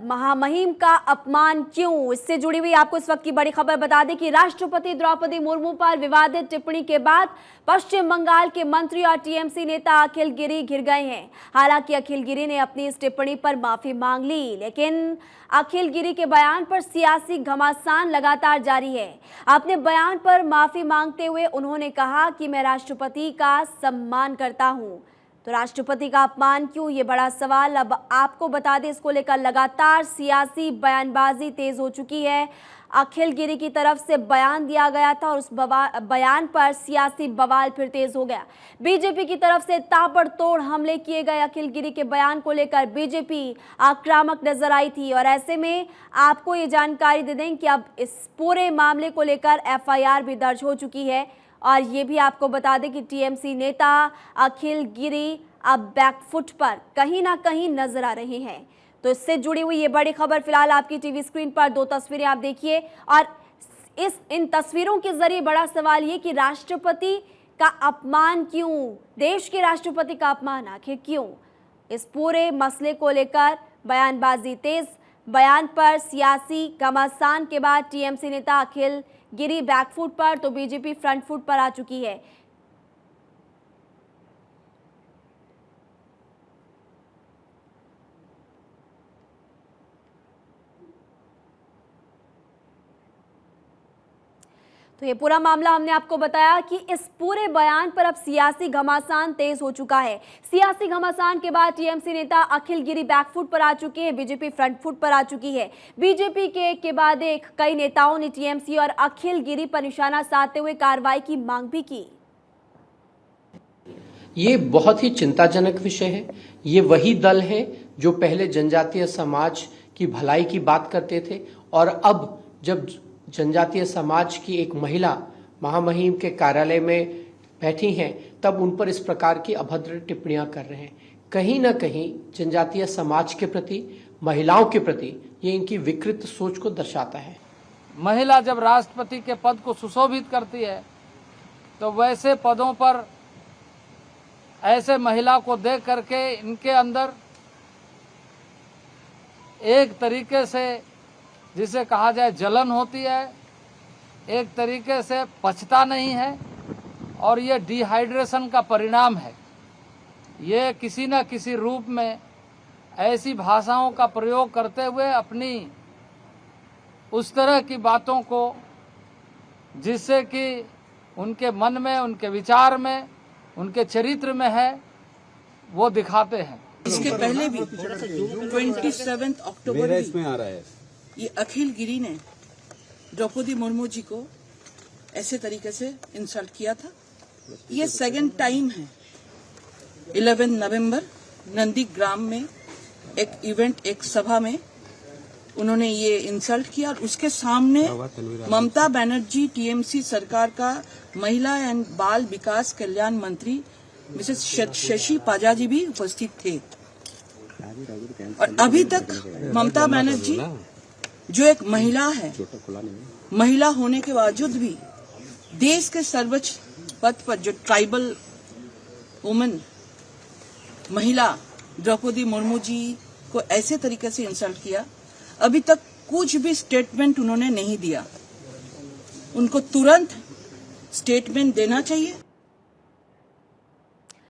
महामहिम का अपमान क्यों, इससे जुड़ी हुई आपको इस वक्त की बड़ी खबर बता दें कि राष्ट्रपति द्रौपदी मुर्मू पर विवादित टिप्पणी के बाद पश्चिम बंगाल के मंत्री और टीएमसी नेता अखिल गिरी घिर गए हैं। हालांकि अखिल गिरी ने अपनी इस टिप्पणी पर माफी मांग ली, लेकिन अखिल गिरी के बयान पर सियासी घमासान लगातार जारी है। अपने बयान पर माफी मांगते हुए उन्होंने कहा कि मैं राष्ट्रपति का सम्मान करता हूं। तो राष्ट्रपति का अपमान क्यों, ये बड़ा सवाल। अब आपको बता दें, इसको लेकर लगातार सियासी बयानबाजी तेज हो चुकी है। अखिल गिरी की तरफ से बयान दिया गया था और उस बयान पर सियासी बवाल फिर तेज हो गया। बीजेपी की तरफ से ताबड़तोड़ हमले किए गए। अखिल गिरी के बयान को लेकर बीजेपी आक्रामक नजर आई थी और ऐसे में आपको ये जानकारी दे दें कि अब इस पूरे मामले को लेकर एफआईआर भी दर्ज हो चुकी है। और ये भी आपको बता दें कि टीएमसी नेता अखिल गिरी अब बैकफुट पर कहीं ना कहीं नजर आ रहे हैं। तो इससे जुड़ी हुई ये बड़ी खबर फिलहाल आपकी टीवी स्क्रीन पर दो तस्वीरें आप देखिए और इन तस्वीरों के जरिए बड़ा सवाल ये कि राष्ट्रपति का अपमान क्यों, देश के राष्ट्रपति का अपमान आखिर क्यों। इस पूरे मसले को लेकर बयानबाजी तेज। बयान पर सियासी घमासान के बाद टीएमसी नेता अखिल गिरी बैकफुट पर तो बीजेपी फ्रंट फुट पर आ चुकी है। तो ये पूरा मामला हमने आपको बताया कि इस पूरे बयान पर अब सियासी घमासान तेज हो चुका है। सियासी घमासान के बाद टीएमसी नेता अखिल गिरी बैकफुट पर आ चुके हैं, बीजेपी फ्रंट फुट पर आ चुकी है। बीजेपी के एक के बाद एक कई नेताओं ने टीएमसी और अखिल गिरी पर निशाना साधते हुए कार्रवाई की मांग भी की। ये बहुत ही चिंताजनक विषय है। ये वही दल है जो पहले जनजातीय समाज की भलाई की बात करते थे और अब जब जनजातीय समाज की एक महिला महामहिम के कार्यालय में बैठी हैं तब उन पर इस प्रकार की अभद्र टिप्पणियां कर रहे हैं। कहीं ना कहीं जनजातीय समाज के प्रति, महिलाओं के प्रति ये इनकी विकृत सोच को दर्शाता है। महिला जब राष्ट्रपति के पद को सुशोभित करती है तो वैसे पदों पर ऐसे महिला को देख करके इनके अंदर एक तरीके से जिसे कहा जाए जलन होती है, एक तरीके से पचता नहीं है और ये डिहाइड्रेशन का परिणाम है। ये किसी न किसी रूप में ऐसी भाषाओं का प्रयोग करते हुए अपनी उस तरह की बातों को जिससे कि उनके मन में, उनके विचार में, उनके चरित्र में है, वो दिखाते हैं। इसके पहले भी 27 अक्टूबर इसमें आ रहा है, ये अखिल गिरी ने द्रौपदी मुर्मू जी को ऐसे तरीके से इंसल्ट किया था। ये सेकंड टाइम है। 11 नवंबर नंदीग्राम में एक इवेंट, एक सभा में उन्होंने ये इंसल्ट किया और उसके सामने ममता बनर्जी टीएमसी सरकार का महिला एंड बाल विकास कल्याण मंत्री मिसेस शशि पाजा जी भी उपस्थित थे। और अभी तक ममता बनर्जी जो एक महिला है, महिला होने के बावजूद भी देश के सर्वोच्च पद पर जो ट्राइबल वुमेन महिला द्रौपदी मुर्मू जी को ऐसे तरीके से इंसल्ट किया, अभी तक कुछ भी स्टेटमेंट उन्होंने नहीं दिया। उनको तुरंत स्टेटमेंट देना चाहिए।